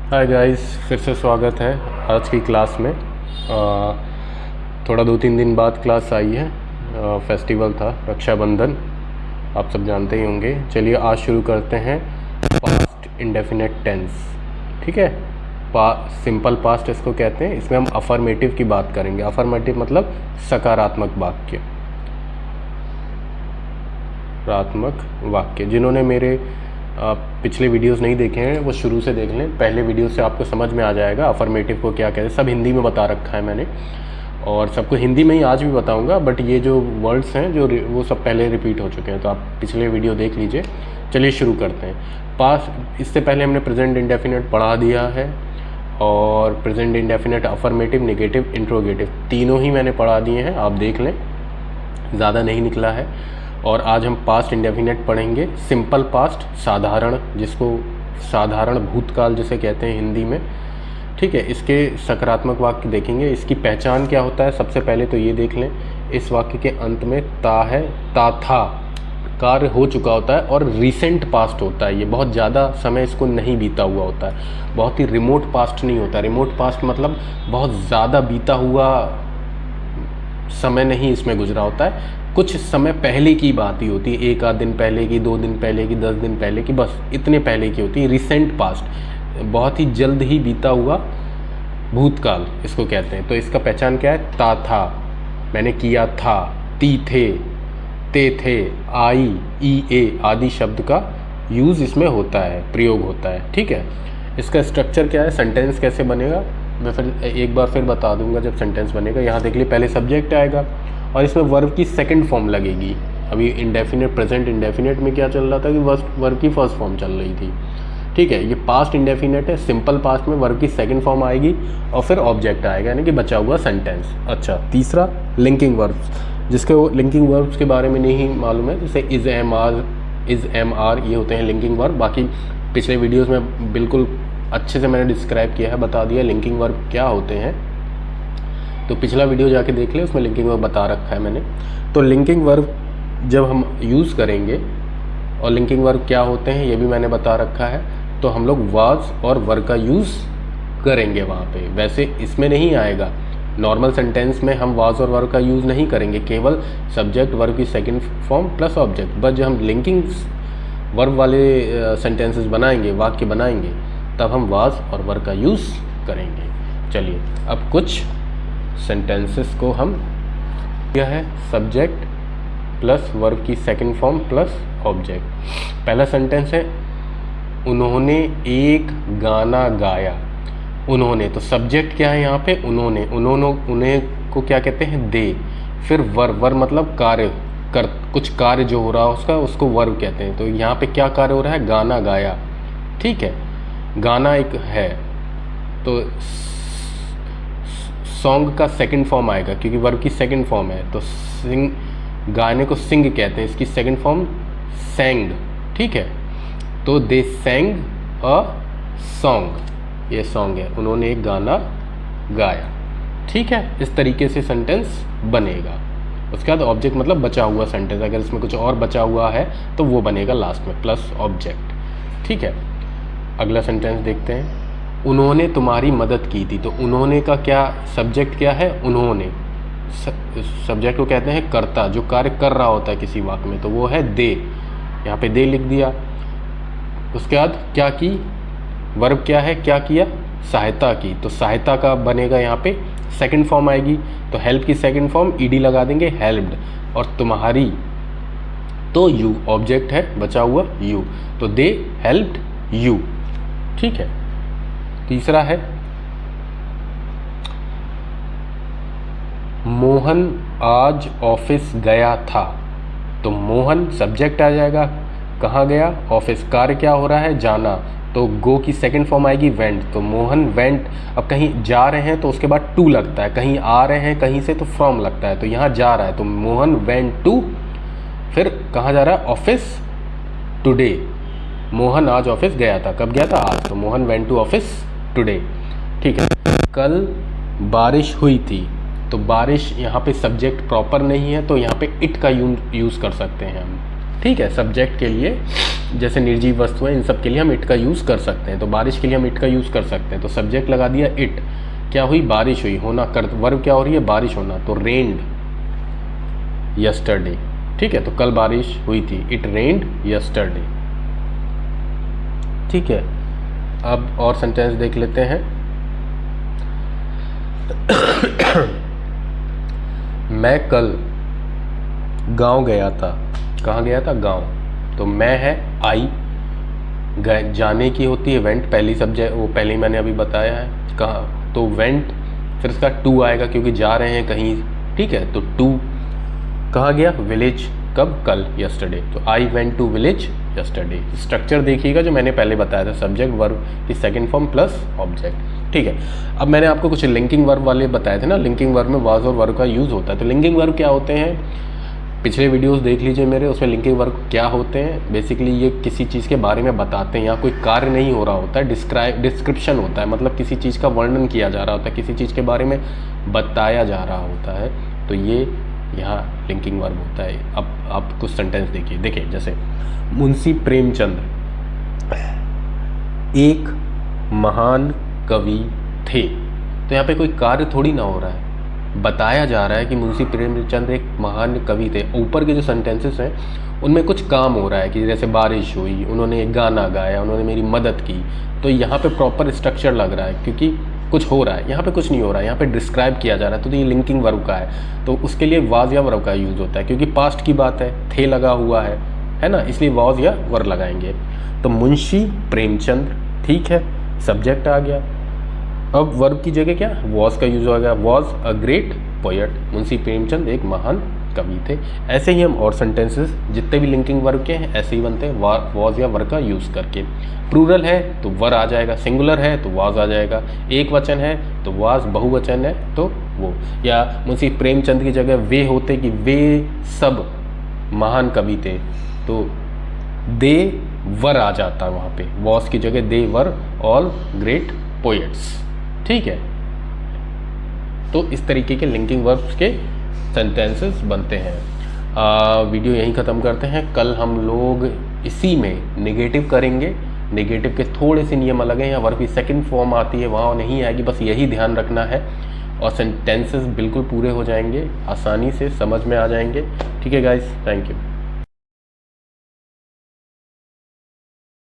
Hi guys, फिर से स्वागत है आज की क्लास में। थोड़ा 2-3 दिन बाद क्लास आई है। फेस्टिवल था रक्षाबंधन, आप सब जानते ही होंगे। चलिए आज शुरू करते हैं पास्ट इंडेफिनेट टेंस। ठीक है, सिंपल पास्ट इसको कहते हैं। इसमें हम अफर्मेटिव की बात करेंगे। अफर्मेटिव मतलब सकारात्मक वाक्य। जिन्होंने मेरे पिछले वीडियोस नहीं देखे हैं वो शुरू से देख लें। पहले वीडियो से आपको समझ में आ जाएगा अफर्मेटिव को क्या कहते हैं। सब हिंदी में बता रखा है मैंने, और सबको हिंदी में ही आज भी बताऊंगा, बट ये जो वर्ड्स हैं जो वो सब पहले रिपीट हो चुके हैं, तो आप पिछले वीडियो देख लीजिए। चलिए शुरू करते हैं। पास्ट, इससे पहले हमने प्रेजेंट इंडेफिनेट पढ़ा दिया है, और present indefinite, affirmative, negative, interrogative तीनों ही मैंने पढ़ा दिए हैं। आप देख लें, ज़्यादा नहीं निकला है। और आज हम पास्ट इंडेफिनेट पढ़ेंगे। सिंपल पास्ट, साधारण, जिसको साधारण भूतकाल जिसे कहते हैं हिंदी में। ठीक है, इसके सकारात्मक वाक्य देखेंगे। इसकी पहचान क्या होता है, सबसे पहले तो ये देख लें। इस वाक्य के अंत में ता है, ता था, कार्य हो चुका होता है, और रिसेंट पास्ट होता है। ये बहुत ज़्यादा समय इसको नहीं बीता हुआ होता है, बहुत ही रिमोट पास्ट नहीं होता। रिमोट पास्ट मतलब बहुत ज़्यादा बीता हुआ समय नहीं इसमें गुजरा होता है, कुछ समय पहले की बात ही होती है। 1 आध दिन पहले की, 2 दिन पहले की, 10 दिन पहले की, बस इतने पहले की होती है। रिसेंट पास्ट बहुत ही जल्द ही बीता हुआ भूतकाल इसको कहते हैं। तो इसका पहचान क्या है, ता था, मैंने किया था, ती थे, ते थे, आई, ई, ए आदि शब्द का यूज़ इसमें होता है, प्रयोग होता है। ठीक है, इसका स्ट्रक्चर क्या है, सेंटेंस कैसे बनेगा मैं फिर एक बार फिर बता दूंगा जब सेंटेंस बनेगा। यहाँ देख लीजिए, पहले सब्जेक्ट आएगा और इसमें वर्ब की सेकंड फॉर्म लगेगी। अभी इंडेफिनेट, प्रेजेंट इंडेफिनेट में क्या चल रहा था कि वर्ब की फर्स्ट फॉर्म चल रही थी। ठीक है, ये पास्ट इंडेफिनेट है। सिंपल पास्ट में वर्ब की सेकंड फॉर्म आएगी और फिर ऑब्जेक्ट आएगा, यानी कि बचा हुआ सेंटेंस। अच्छा, तीसरा लिंकिंग वर्ब्स, जिसके लिंकिंग वर्ब्स के बारे में नहीं मालूम है, जैसे इज़, एम आर, ये होते हैं लिंकिंग वर्ब। बाकी पिछले वीडियोज़ में बिल्कुल अच्छे से मैंने डिस्क्राइब किया है, बता दिया लिंकिंग वर्ब क्या होते हैं। तो पिछला वीडियो जाके देख ले, उसमें लिंकिंग वर्ब बता रखा है मैंने। तो लिंकिंग वर्ब जब हम यूज़ करेंगे, और लिंकिंग वर्ब क्या होते हैं ये भी मैंने बता रखा है, तो हम लोग वाज और वर का यूज़ करेंगे वहाँ पे। वैसे इसमें नहीं आएगा, नॉर्मल सेंटेंस में हम वाज और वर का यूज़ नहीं करेंगे, केवल सब्जेक्ट वर्ब की सेकंड फॉर्म प्लस ऑब्जेक्ट। बस जब हम लिंकिंग वर्ब वाले सेंटेंसेस बनाएंगे, वाक्य बनाएंगे, तब हम वाज और वर का यूज़ करेंगे। चलिए अब कुछ सेंटेंसेस को हम, यह है सब्जेक्ट प्लस वर्ब की सेकंड फॉर्म प्लस ऑब्जेक्ट। पहला सेंटेंस है, उन्होंने एक गाना गाया। उन्होंने, तो सब्जेक्ट क्या है यहाँ पे, उन्होंने। उन्हें को क्या कहते हैं, दे। फिर वर मतलब कार्य, कुछ कार्य जो हो रहा है उसको वर्ब कहते हैं। तो यहाँ पे क्या कार्य हो रहा है, गाना गाया। ठीक है, गाना एक है, तो सॉन्ग का सेकंड फॉर्म आएगा, क्योंकि वर्ब की सेकंड फॉर्म है। तो सिंग, गाने को सिंग कहते हैं, इसकी सेकंड फॉर्म सैंग। ठीक है, तो दे सैंग अ सॉन्ग, ये सॉन्ग है, उन्होंने एक गाना गाया। ठीक है, इस तरीके से सेंटेंस बनेगा। उसके बाद ऑब्जेक्ट मतलब बचा हुआ सेंटेंस, अगर इसमें कुछ और बचा हुआ है तो वो बनेगा लास्ट में, प्लस ऑब्जेक्ट। ठीक है, अगला सेंटेंस देखते हैं, उन्होंने तुम्हारी मदद की थी। तो उन्होंने का क्या सब्जेक्ट क्या है, उन्होंने। सब्जेक्ट को कहते हैं कर्ता, जो कार्य कर रहा होता है किसी वाक्य में, तो वो है दे। यहाँ पे दे लिख दिया। उसके बाद क्या की, वर्ब क्या है, क्या किया, सहायता की। तो सहायता का बनेगा यहाँ पे सेकंड फॉर्म आएगी, तो हेल्प की सेकंड फॉर्म ईडी लगा देंगे, हेल्प्ड। और तुम्हारी तो यू, ऑब्जेक्ट है बचा हुआ यू, तो दे हेल्प्ड यू। ठीक है, तीसरा है, मोहन आज ऑफिस गया था। तो मोहन सब्जेक्ट आ जाएगा, कहाँ गया, ऑफिस। कार्य क्या हो रहा है, जाना, तो गो की सेकंड फॉर्म आएगी वेंट। तो मोहन वेंट, अब कहीं जा रहे हैं तो उसके बाद टू लगता है, कहीं आ रहे हैं कहीं से तो फ्रॉम लगता है। तो यहाँ जा रहा है तो मोहन वेंट टू, फिर कहाँ जा रहा है, ऑफिस टुडे। मोहन आज ऑफिस गया था, कब गया था, आज, तो Mohan went to office today. ठीक है, कल बारिश हुई थी। तो बारिश यहाँ पे सब्जेक्ट प्रॉपर नहीं है, तो यहाँ पे इट का यूज़ कर सकते हैं हम। ठीक है। सब्जेक्ट के लिए जैसे निर्जीव वस्तुएं, इन सब के लिए हम इट का यूज़ कर सकते हैं। तो बारिश के लिए हम इट का यूज़ कर सकते हैं। तो सब्जेक्ट लगा दिया इट, क्या हुई, बारिश हुई, होना कर, वर्ब क्या हो रही है, बारिश होना, तो रेन्ड यस्टरडे। ठीक है, तो कल बारिश हुई थी, इट रेन्ड यस्टरडे। ठीक है, अब और सेंटेंस देख लेते हैं। मैं कल गांव गया था। कहाँ गया था, गांव। तो मैं है आई, जाने की होती है वेंट, पहली सब्जेक्ट, वो पहले ही मैंने अभी बताया है। कहाँ, तो वेंट, फिर इसका टू आएगा क्योंकि जा रहे हैं कहीं। ठीक है, तो टू कहाँ गया, विलेज, कब, कल, यस्टरडे। तो I went to village yesterday. Structure देखिएगा जो मैंने पहले बताया था, सब्जेक्ट वर्ब की सेकंड फॉर्म प्लस ऑब्जेक्ट। ठीक है, अब मैंने आपको कुछ लिंकिंग वर्ब वाले बताए थे ना, लिंकिंग वर्ब में वाज और वर्ब का यूज़ होता है। तो लिंकिंग वर्ब क्या होते हैं, पिछले वीडियोस देख लीजिए मेरे, उसमें लिंकिंग वर्ब क्या होते हैं। बेसिकली ये किसी चीज़ के बारे में बताते हैं, या कोई कार्य नहीं हो रहा होता है, डिस्क्रिप्शन होता है, मतलब किसी चीज़ का वर्णन किया जा रहा होता है, किसी चीज़ के बारे में बताया जा रहा होता है। तो ये यहाँ लिंकिंग वर्ब होता है। अब आप कुछ सेंटेंस देखिए, जैसे मुंशी प्रेमचंद एक महान कवि थे। तो यहाँ पे कोई कार्य थोड़ी ना हो रहा है, बताया जा रहा है कि मुंशी प्रेमचंद एक महान कवि थे। ऊपर के जो सेंटेंसेस हैं उनमें कुछ काम हो रहा है, कि जैसे बारिश हुई, उन्होंने एक गाना गाया, उन्होंने मेरी मदद की। तो यहाँ पे प्रॉपर स्ट्रक्चर लग रहा है क्योंकि कुछ हो रहा है। यहाँ पे कुछ नहीं हो रहा है, यहाँ पे डिस्क्राइब किया जा रहा है। तो ये लिंकिंग वर्ब का है। तो उसके लिए वाज या वर्ब का यूज़ होता है, क्योंकि पास्ट की बात है, थे लगा हुआ है ना, इसलिए वाज या वर्ब लगाएंगे। तो मुंशी प्रेमचंद, ठीक है, सब्जेक्ट आ गया। अब वर्ब की जगह क्या, वॉज का यूज हो गया, was a great poet. Munshi Premchand एक महान कवि थे। ऐसे ही हम और सेंटेंसेस जितने भी लिंकिंग वर्ब के हैं ऐसे ही बनते हैं, वॉज या वर्ब का यूज़ करके। प्लूरल है तो वर आ जाएगा, सिंगुलर है तो वाज आ जाएगा, एक वचन है तो वाज, बहुवचन है तो वो। या मुंशी प्रेमचंद की जगह वे होते कि वे सब महान कवि थे, तो दे वर आ जाता वहाँ पे, वॉज की जगह दे वर ऑल ग्रेट पोएट्स। ठीक है, तो इस तरीके के लिंकिंग वर्ब्स के सेंटेंसेस बनते हैं। वीडियो यहीं ख़त्म करते हैं। कल हम लोग इसी में नेगेटिव करेंगे। नेगेटिव के थोड़े से नियम अलग हैं, यहाँ वर्ब की सेकंड फॉर्म आती है, वहाँ नहीं आएगी, बस यही ध्यान रखना है। और सेंटेंसेस बिल्कुल पूरे हो जाएंगे, आसानी से समझ में आ जाएंगे। ठीक है गाइस, थैंक यू।